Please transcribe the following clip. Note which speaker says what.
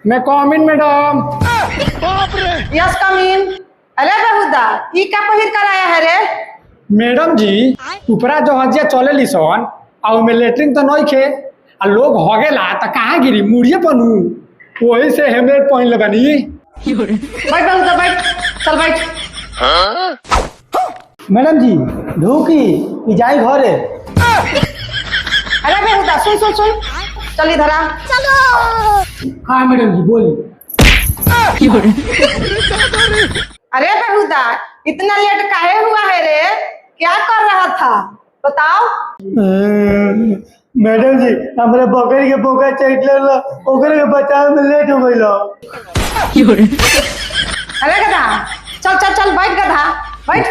Speaker 1: मैं कम इन madam.
Speaker 2: Yes come इन। अरे बेहुदा ई का पहिर कर आया है रे?
Speaker 1: मैडम जी ऊपरा जो हजिया चले लिसन आ में लेटरिन तो नहीं खे आ लोग होगेला त कहाँ गिरी मुड़िए पनू वही से हेमलेट पहन ले बनी।
Speaker 2: बैठ बेहुदा बैठ, चल बैठ।
Speaker 3: मैडम जी ढूकी कि जाई घरे।
Speaker 2: अरे बेहुदा सुन सुन सुन, चल इधर आ।
Speaker 1: हाँ मैडम जी बोली।
Speaker 2: अरे बेहुदा इतना लेट काहे हुआ है रे? क्या कर रहा था बताओ।
Speaker 3: मैडम जी हमारे बकरी के पोका चैट लेला ओकरे के बचाव में लेट हो गइलो।
Speaker 2: अरे गधा चल चल चल बैठ गधा बैठ।